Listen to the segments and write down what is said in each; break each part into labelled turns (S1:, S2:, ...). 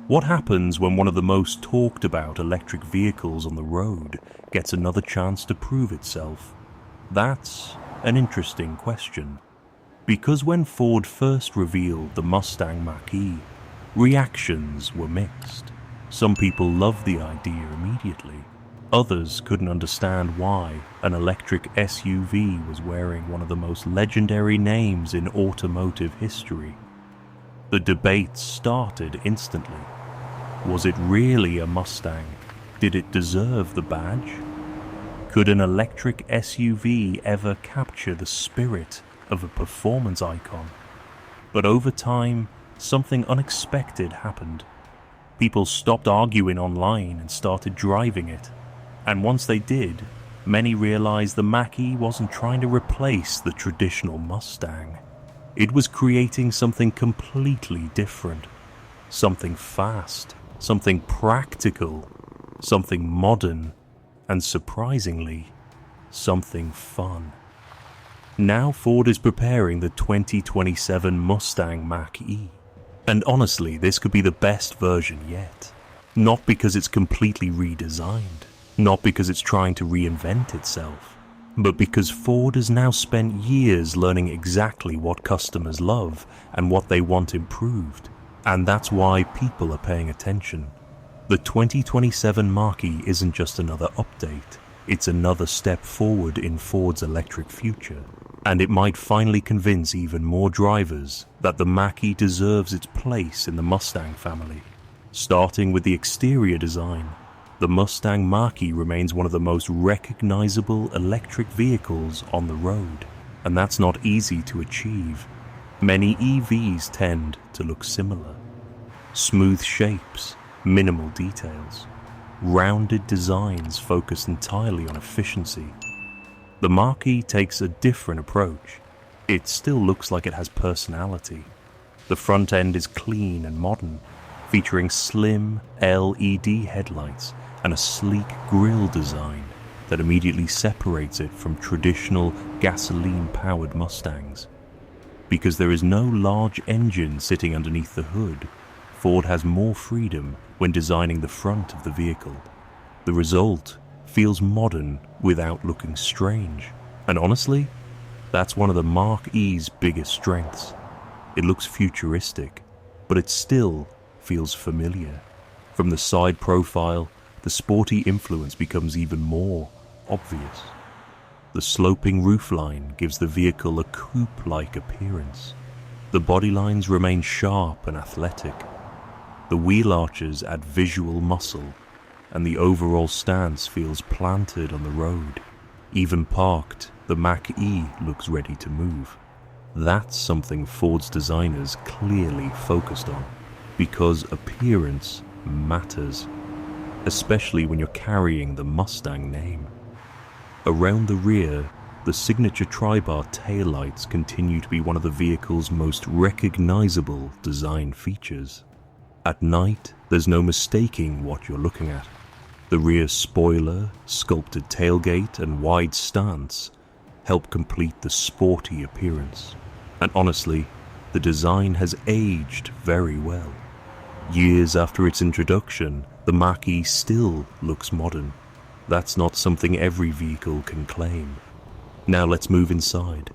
S1: What happens when one of the most talked about electric vehicles on the road gets another chance to prove itself? That's an interesting question. Because when Ford first revealed the Mustang Mach-E, reactions were mixed. Some people loved the idea immediately. Others couldn't understand why an electric SUV was wearing one of the most legendary names in automotive history. The debate started instantly. Was it really a Mustang? Did it deserve the badge? Could an electric SUV ever capture the spirit of a performance icon? But over time, something unexpected happened. People stopped arguing online and started driving it. And once they did, many realized the Mach-E wasn't trying to replace the traditional Mustang. It was creating something completely different. Something fast, something practical, something modern, and surprisingly, something fun. Now Ford is preparing the 2027 Mustang Mach-E. And honestly, this could be the best version yet. Not because it's completely redesigned, not because it's trying to reinvent itself, but because Ford has now spent years learning exactly what customers love and what they want improved. And that's why people are paying attention. The 2027 Mach-E isn't just another update, it's another step forward in Ford's electric future. And it might finally convince even more drivers that the Mach-E deserves its place in the Mustang family. Starting with the exterior design, the Mustang Mach-E remains one of the most recognizable electric vehicles on the road, and that's not easy to achieve. Many EVs tend to look similar. Smooth shapes, minimal details, rounded designs focused entirely on efficiency. The Mach-E takes a different approach. It still looks like it has personality. The front end is clean and modern, featuring slim LED headlights and a sleek grille design that immediately separates it from traditional gasoline-powered Mustangs. Because there is no large engine sitting underneath the hood, Ford has more freedom when designing the front of the vehicle. The result feels modern without looking strange. And honestly, that's one of the Mach-E's biggest strengths. It looks futuristic, but it still feels familiar. From the side profile, the sporty influence becomes even more obvious. The sloping roofline gives the vehicle a coupe-like appearance. The body lines remain sharp and athletic. The wheel arches add visual muscle, and the overall stance feels planted on the road. Even parked, the Mach-E looks ready to move. That's something Ford's designers clearly focused on, because appearance matters, especially when you're carrying the Mustang name. Around the rear, the signature tri-bar taillights continue to be one of the vehicle's most recognizable design features. At night, there's no mistaking what you're looking at. The rear spoiler, sculpted tailgate, and wide stance help complete the sporty appearance. And honestly, the design has aged very well. Years after its introduction, the Mach-E still looks modern. That's not something every vehicle can claim. Now let's move inside,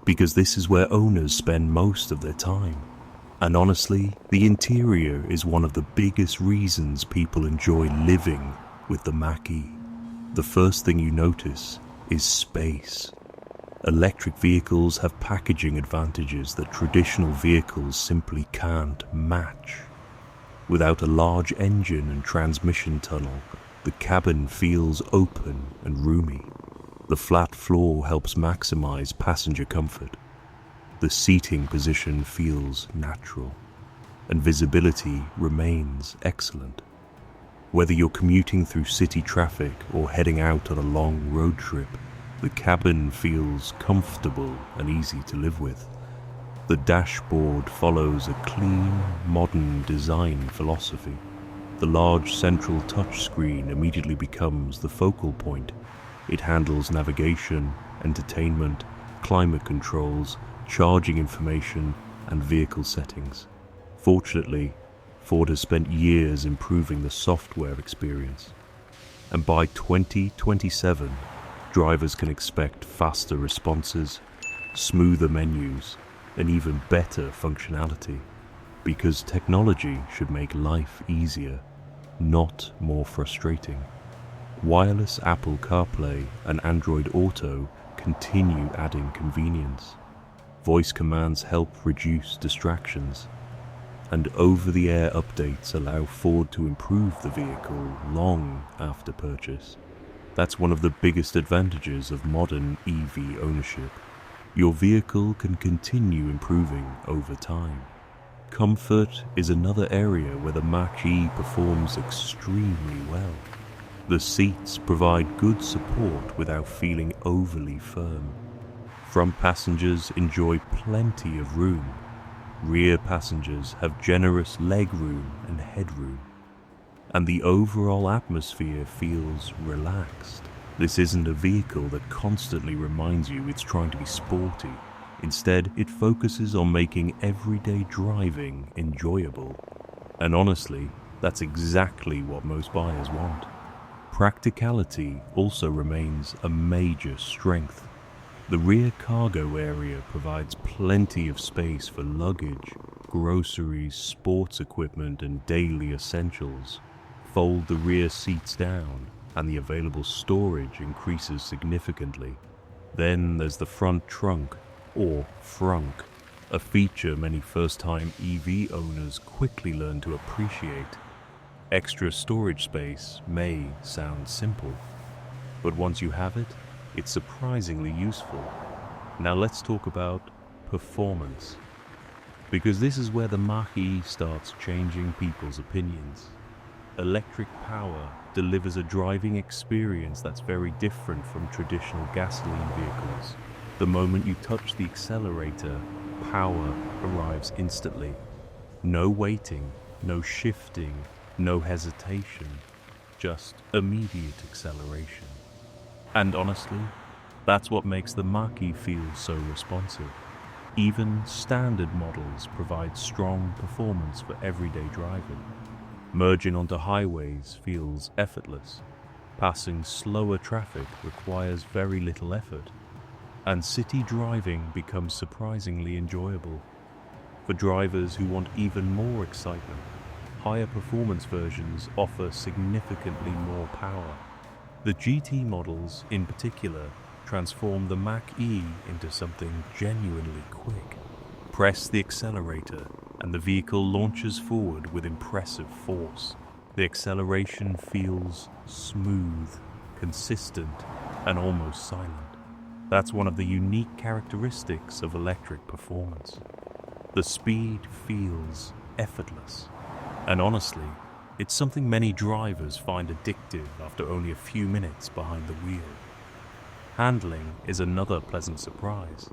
S1: because this is where owners spend most of their time. And honestly, the interior is one of the biggest reasons people enjoy living with the Mach-E. The first thing you notice is space. Electric vehicles have packaging advantages that traditional vehicles simply can't match. Without a large engine and transmission tunnel, the cabin feels open and roomy. The flat floor helps maximize passenger comfort. The seating position feels natural, and visibility remains excellent. Whether you're commuting through city traffic or heading out on a long road trip, the cabin feels comfortable and easy to live with. The dashboard follows a clean, modern design philosophy. The large central touchscreen immediately becomes the focal point. It handles navigation, entertainment, climate controls, charging information, and vehicle settings. Fortunately, Ford has spent years improving the software experience, and by 2027, drivers can expect faster responses, smoother menus, and even better functionality, because technology should make life easier, not more frustrating. Wireless Apple CarPlay and Android Auto continue adding convenience. Voice commands help reduce distractions, and over-the-air updates allow Ford to improve the vehicle long after purchase. That's one of the biggest advantages of modern EV ownership. Your vehicle can continue improving over time. Comfort is another area where the Mach-E performs extremely well. The seats provide good support without feeling overly firm. Front passengers enjoy plenty of room. Rear passengers have generous legroom and headroom. And the overall atmosphere feels relaxed. This isn't a vehicle that constantly reminds you it's trying to be sporty. Instead, it focuses on making everyday driving enjoyable. And honestly, that's exactly what most buyers want. Practicality also remains a major strength. The rear cargo area provides plenty of space for luggage, groceries, sports equipment, and daily essentials. Fold the rear seats down, and the available storage increases significantly. Then there's the front trunk, or frunk, a feature many first-time EV owners quickly learn to appreciate. Extra storage space may sound simple, but once you have it, it's surprisingly useful. Now let's talk about performance, because this is where the Mach-E starts changing people's opinions. Electric power delivers a driving experience that's very different from traditional gasoline vehicles. The moment you touch the accelerator, power arrives instantly. No waiting, no shifting, no hesitation, just immediate acceleration. And honestly, that's what makes the Mach-E feel so responsive. Even standard models provide strong performance for everyday driving. Merging onto highways feels effortless. Passing slower traffic requires very little effort. And city driving becomes surprisingly enjoyable. For drivers who want even more excitement, higher performance versions offer significantly more power. The GT models, in particular, transform the Mach-E into something genuinely quick. Press the accelerator, and the vehicle launches forward with impressive force. The acceleration feels smooth, consistent, and almost silent. That's one of the unique characteristics of electric performance. The speed feels effortless. And honestly, it's something many drivers find addictive after only a few minutes behind the wheel. Handling is another pleasant surprise.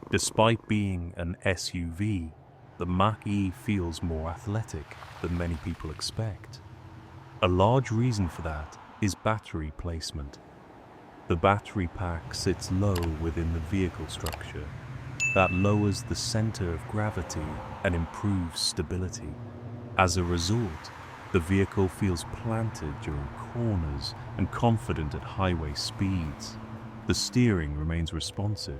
S1: Despite being an SUV, the Mach-E feels more athletic than many people expect. A large reason for that is battery placement. The battery pack sits low within the vehicle structure. That lowers the center of gravity and improves stability. As a result, the vehicle feels planted during corners and confident at highway speeds. The steering remains responsive.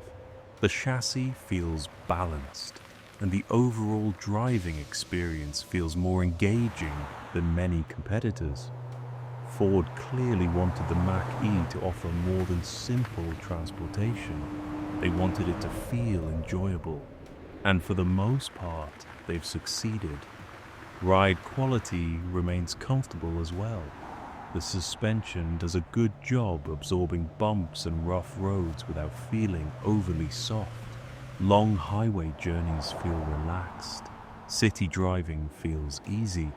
S1: The chassis feels balanced, and the overall driving experience feels more engaging than many competitors. Ford clearly wanted the Mach-E to offer more than simple transportation. They wanted it to feel enjoyable, and for the most part, they've succeeded. Ride quality remains comfortable as well. The suspension does a good job absorbing bumps and rough roads without feeling overly soft. Long highway journeys feel relaxed. City driving feels easy,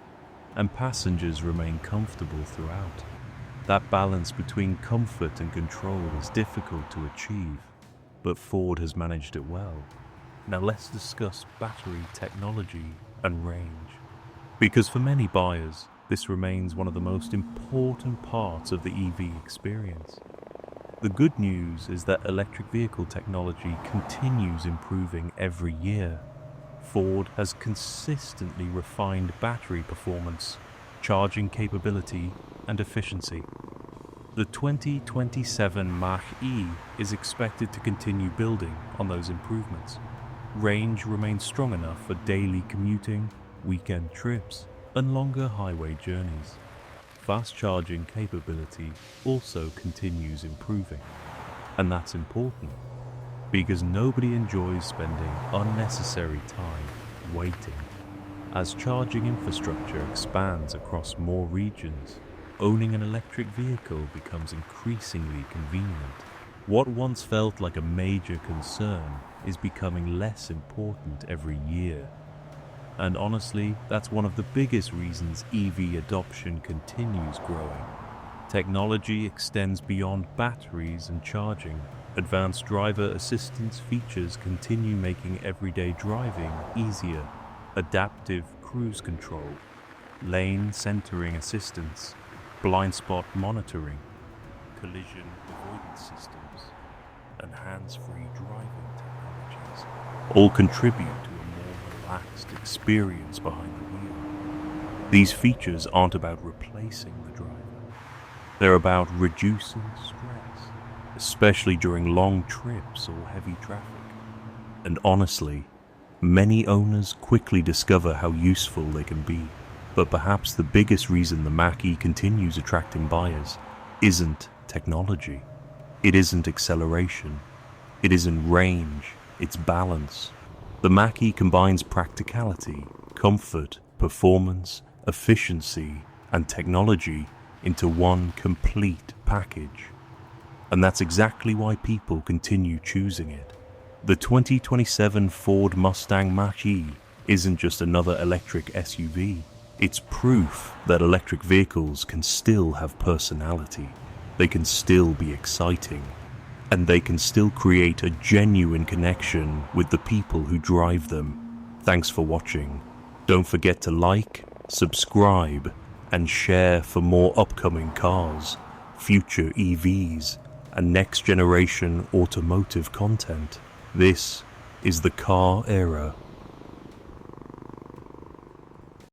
S1: and passengers remain comfortable throughout. That balance between comfort and control is difficult to achieve, but Ford has managed it well. Now let's discuss battery technology and range. Because for many buyers, this remains one of the most important parts of the EV experience. The good news is that electric vehicle technology continues improving every year. Ford has consistently refined battery performance, charging capability, and efficiency. The 2027 Mach-E is expected to continue building on those improvements. Range remains strong enough for daily commuting, weekend trips, and longer highway journeys. Fast charging capability also continues improving. And that's important, because nobody enjoys spending unnecessary time waiting. As charging infrastructure expands across more regions, owning an electric vehicle becomes increasingly convenient. What once felt like a major concern is becoming less important every year. And honestly, that's one of the biggest reasons EV adoption continues growing. Technology extends beyond batteries and charging. Advanced driver assistance features continue making everyday driving easier. Adaptive cruise control, lane centering assistance, blind spot monitoring, collision avoidance systems, and hands-free driving technologies all contribute to a more relaxed experience behind the wheel. These features aren't about replacing the driver. They're about reducing stress, especially during long trips or heavy traffic. And honestly, many owners quickly discover how useful they can be. But perhaps the biggest reason the Mach-E continues attracting buyers isn't technology. It isn't acceleration. It isn't range. It's balance. The Mach-E combines practicality, comfort, performance, efficiency, and technology into one complete package. And that's exactly why people continue choosing it. The 2027 Ford Mustang Mach-E isn't just another electric SUV. It's proof that electric vehicles can still have personality. They can still be exciting. And they can still create a genuine connection with the people who drive them. Thanks for watching. Don't forget to like, subscribe, and share for more upcoming cars, future EVs, and next generation automotive content. This is the car era.